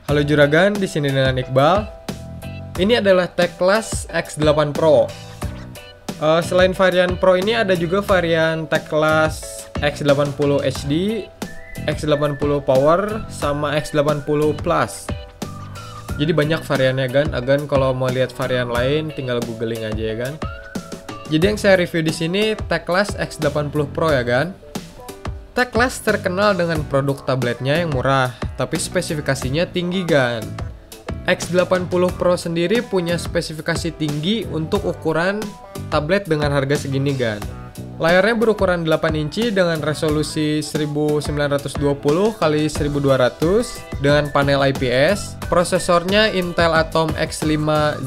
Halo Juragan, di sini dengan Iqbal. Ini adalah Teclas X8 Pro. Selain varian Pro ini ada juga varian Teclas X80 HD, X80 Power, sama X80 Plus. Jadi banyak variannya kan. Agan kalau mau lihat varian lain tinggal googling aja ya kan. Jadi yang saya review di sini Teclas X80 Pro ya kan. Teclas terkenal dengan produk tabletnya yang murah, tapi spesifikasinya tinggi kan. X80 Pro sendiri punya spesifikasi tinggi untuk ukuran tablet dengan harga segini kan. Layarnya berukuran 8 inci dengan resolusi 1920 x 1200 dengan panel IPS. Prosesornya Intel Atom X5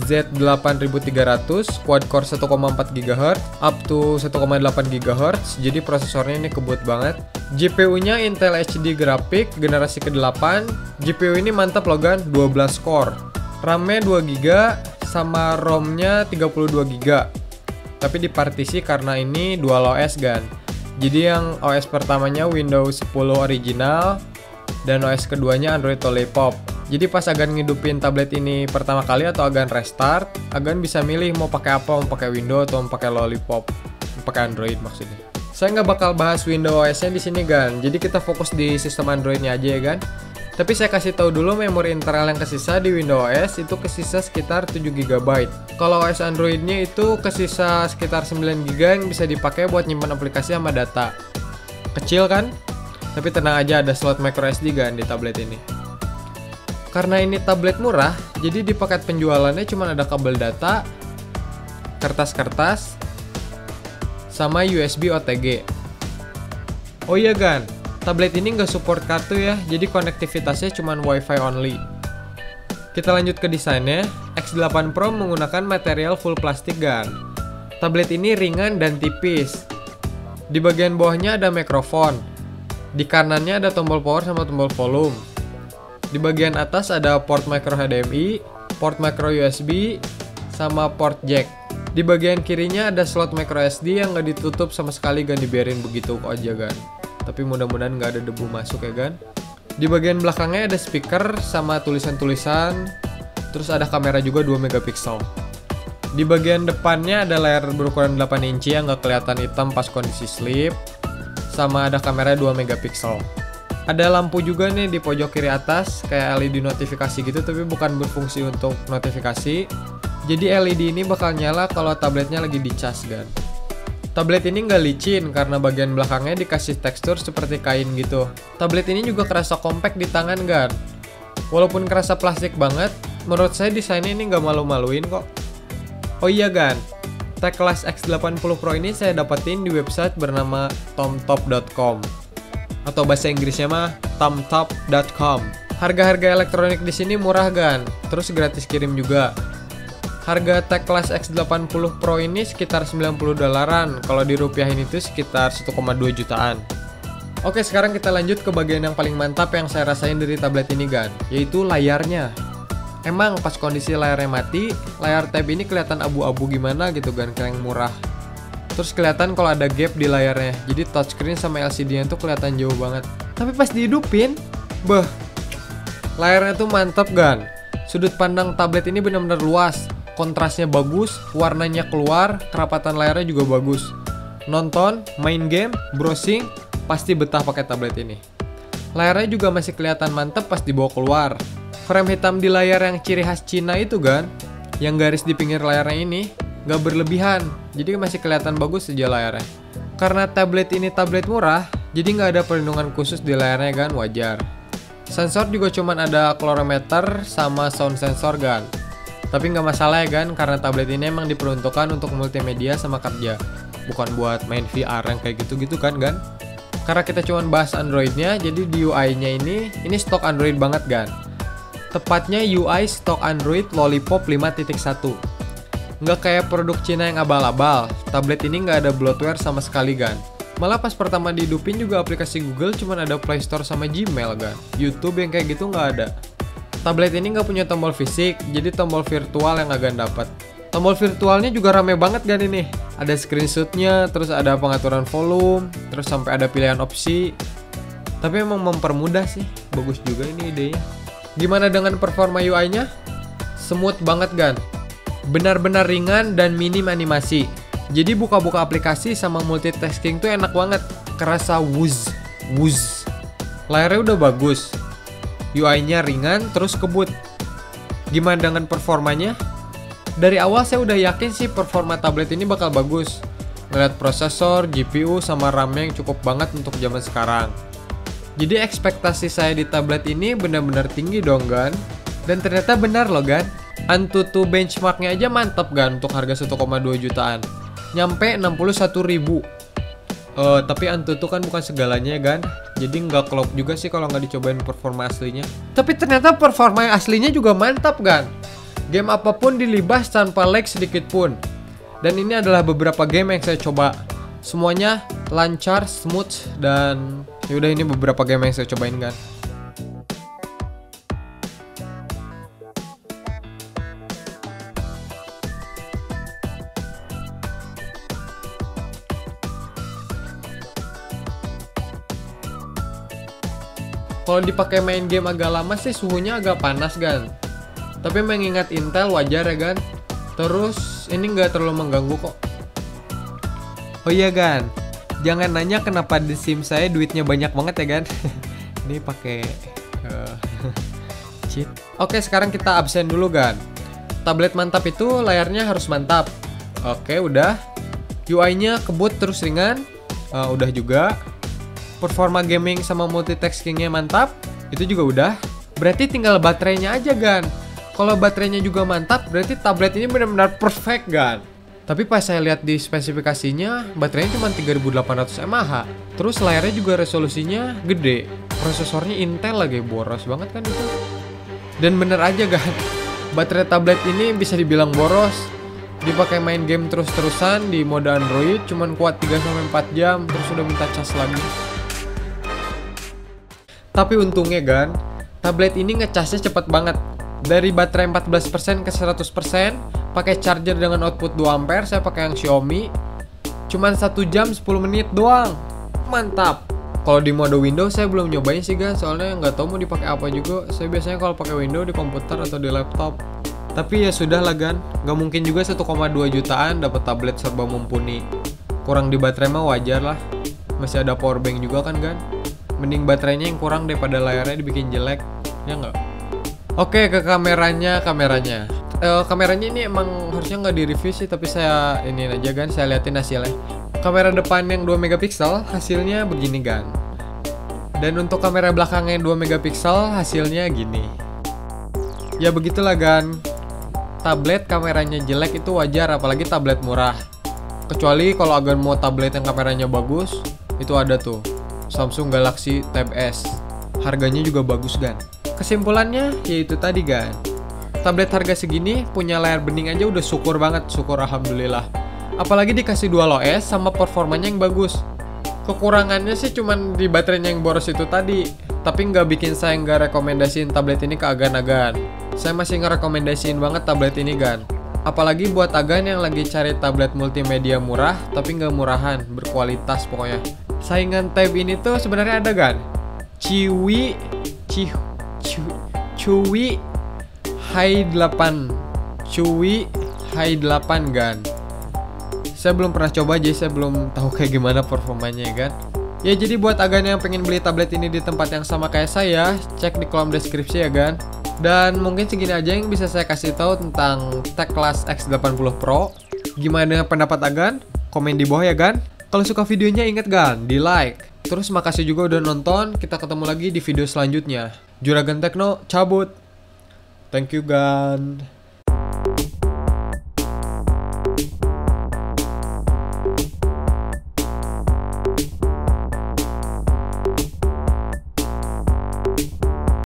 Z8300 quad-core 1,4 GHz up to 1,8 GHz. Jadi prosesornya ini kebut banget. GPU-nya Intel HD Graphic generasi ke-8. GPU ini mantap loh kan, 12 core. RAM-nya 2GB sama ROM-nya 32GB. Tapi dipartisi karena ini dual OS kan. Jadi yang OS pertamanya Windows 10 original dan OS keduanya Android Lollipop. Jadi pas Agan ngidupin tablet ini pertama kali atau Agan restart, Agan bisa milih mau pakai apa, mau pakai Windows atau mau pakai Lollipop, mau pakai Android maksudnya. Saya nggak bakal bahas Windows OS-nya di sini kan. Jadi kita fokus di sistem Android-nya aja ya kan. Tapi saya kasih tahu dulu memori internal yang kesisa di Windows OS itu kesisa sekitar 7GB. Kalau OS Android-nya itu kesisa sekitar 9GB yang bisa dipakai buat nyimpan aplikasi sama data. Kecil kan? Tapi tenang aja, ada slot microSD kan di tablet ini. Karena ini tablet murah, jadi di paket penjualannya cuma ada kabel data, kertas-kertas, sama USB OTG. Oh iya kan? Tablet ini nggak support kartu ya, jadi konektivitasnya cuma WiFi only. Kita lanjut ke desainnya. X8 Pro menggunakan material full plastik kan. Tablet ini ringan dan tipis. Di bagian bawahnya ada mikrofon. Di kanannya ada tombol power sama tombol volume. Di bagian atas ada port micro HDMI, port micro USB, sama port jack. Di bagian kirinya ada slot micro SD yang nggak ditutup sama sekali, gak dibiarin begitu aja kan. Tapi mudah-mudahan nggak ada debu masuk ya kan. Di bagian belakangnya ada speaker sama tulisan-tulisan. Terus ada kamera juga 2 megapiksel. Di bagian depannya ada layar berukuran 8 inci yang nggak kelihatan hitam pas kondisi sleep. Sama ada kamera 2 megapiksel. Ada lampu juga nih di pojok kiri atas kayak LED notifikasi gitu, tapi bukan berfungsi untuk notifikasi. Jadi LED ini bakal nyala kalau tabletnya lagi dicas kan. Tablet ini nggak licin karena bagian belakangnya dikasih tekstur seperti kain gitu. Tablet ini juga kerasa compact di tangan kan. Walaupun kerasa plastik banget, menurut saya desainnya ini nggak malu-maluin kok. Oh iya kan, Teclas X80 Pro ini saya dapetin di website bernama tomtop.com. Atau bahasa Inggrisnya mah tomtop.com. Harga-harga elektronik di sini murah kan, terus gratis kirim juga. Harga Teclas X80 Pro ini sekitar 90 dolaran. Kalau dirupiahin itu sekitar 1,2 jutaan. Oke, sekarang kita lanjut ke bagian yang paling mantap yang saya rasain dari tablet ini kan, yaitu layarnya. Emang pas kondisi layarnya mati, layar tab ini kelihatan abu-abu gimana gitu kan, kayak yang murah. Terus kelihatan kalau ada gap di layarnya. Jadi touchscreen sama LCD-nya tuh kelihatan jauh banget. Tapi pas dihidupin, layarnya tuh mantap kan. Sudut pandang tablet ini benar-benar luas. Kontrasnya bagus, warnanya keluar, kerapatan layarnya juga bagus. Nonton, main game, browsing, pasti betah pakai tablet ini. Layarnya juga masih kelihatan mantep pas dibawa keluar. Frame hitam di layar yang ciri khas Cina itu kan, yang garis di pinggir layarnya ini, gak berlebihan, jadi masih kelihatan bagus aja layarnya. Karena tablet ini tablet murah, jadi gak ada perlindungan khusus di layarnya kan, wajar. Sensor juga cuman ada accelerometer sama sound sensor kan. Tapi nggak masalah ya kan, karena tablet ini emang diperuntukkan untuk multimedia sama kerja, bukan buat main VR yang kayak gitu-gitu kan. Karena kita cuma bahas Androidnya, jadi di UI-nya ini stok Android banget kan. Tepatnya UI stok Android Lollipop 5.1. Nggak kayak produk Cina yang abal-abal, tablet ini nggak ada bloatware sama sekali kan. Malah pas pertama dihidupin juga aplikasi Google cuma ada Play Store sama Gmail kan. YouTube yang kayak gitu nggak ada. Tablet ini nggak punya tombol fisik, jadi tombol virtual yang Agan dapat. Tombol virtualnya juga rame banget kan ini. Ada screenshotnya, terus ada pengaturan volume, terus sampai ada pilihan opsi. Tapi emang mempermudah sih, bagus juga ini idenya. Gimana dengan performa UI-nya? Smooth banget kan? Benar-benar ringan dan minim animasi. Jadi buka-buka aplikasi sama multitasking tuh enak banget. Kerasa wuz. Layarnya udah bagus. UI-nya ringan terus kebut. Gimana dengan performanya? Dari awal saya udah yakin sih performa tablet ini bakal bagus. Ngeliat prosesor, GPU, sama RAM-nya yang cukup banget untuk zaman sekarang. Jadi ekspektasi saya di tablet ini benar-benar tinggi dong kan? Dan ternyata benar loh kan? Antutu benchmarknya aja mantap kan untuk harga 1,2 jutaan. Nyampe 61.000. Tapi Antutu kan bukan segalanya kan? Jadi nggak klop juga sih kalau nggak dicobain performa aslinya. Tapi ternyata performa aslinya juga mantap kan? Game apapun dilibas tanpa lag sedikit pun. Dan ini adalah beberapa game yang saya coba. Semuanya lancar, smooth, dan yaudah ini beberapa game yang saya cobain kan. Kalau dipakai main game agak lama sih suhunya agak panas kan. Tapi mengingat Intel wajar ya kan. Terus ini nggak terlalu mengganggu kok. Oh iya kan, jangan nanya kenapa di SIM saya duitnya banyak banget ya kan. Ini pakai cheat. Oke, sekarang kita absen dulu kan. Tablet mantap itu layarnya harus mantap. Oke, udah. UI-nya kebut terus ringan. Udah juga. Performa gaming sama multitaskingnya mantap. Itu juga udah. Berarti tinggal baterainya aja kan. Kalau baterainya juga mantap, berarti tablet ini benar-benar perfect kan. Tapi pas saya lihat di spesifikasinya, baterainya cuma 3800 mAh. Terus layarnya juga resolusinya gede. Prosesornya Intel lagi, boros banget kan itu. Dan bener aja kan, baterai tablet ini bisa dibilang boros. Dipakai main game terus-terusan di mode Android cuman kuat 3-4 jam, terus udah minta cas lagi. Tapi untungnya kan, tablet ini ngecasnya cepet banget. Dari baterai 14% ke 100%, pakai charger dengan output 2 ampere, saya pakai yang Xiaomi. Cuman 1 jam 10 menit doang. Mantap. Kalau di mode Windows saya belum nyobain sih guys, soalnya nggak tahu mau dipakai apa juga. Saya biasanya kalau pakai Windows di komputer atau di laptop. Tapi ya sudah lah kan, nggak mungkin juga 1,2 jutaan dapat tablet serba mumpuni. Kurang di baterai mah wajar lah. Masih ada power bank juga kan. Mending baterainya yang kurang daripada layarnya dibikin jelek, ya nggak? Oke, ke kameranya. Kameranya ini emang harusnya nggak di-review sih, tapi saya ini aja kan, saya liatin hasilnya. Kamera depan yang 2 megapiksel hasilnya begini kan. Dan untuk kamera belakangnya 2 megapiksel hasilnya gini. Ya begitulah kan. Tablet kameranya jelek itu wajar, apalagi tablet murah. Kecuali kalau agan mau tablet yang kameranya bagus, itu ada tuh Samsung Galaxy Tab S. Harganya juga bagus kan. Kesimpulannya yaitu tadi kan, tablet harga segini punya layar bening aja udah syukur banget, syukur alhamdulillah. Apalagi dikasih DualOS sama performanya yang bagus. Kekurangannya sih cuman di baterainya yang boros itu tadi. Tapi nggak bikin saya nggak rekomendasiin tablet ini ke agan-agan. Saya masih ngerekomendasiin banget tablet ini kan. Apalagi buat agan yang lagi cari tablet multimedia murah tapi nggak murahan, berkualitas pokoknya. Saingan Tab ini tuh sebenarnya ada kan? Ciwi Hi 8 kan. Saya belum pernah coba, jadi saya belum tahu kayak gimana performanya kan. Ya jadi buat agan yang pengen beli tablet ini di tempat yang sama kayak saya, cek di kolom deskripsi ya kan. Dan mungkin segini aja yang bisa saya kasih tahu tentang Tech Class X80 Pro. Gimana pendapat agan? Komen di bawah ya kan. Kalau suka videonya inget kan, di like. Terus makasih juga udah nonton. Kita ketemu lagi di video selanjutnya. Juragan Tekno cabut. Thank you gan.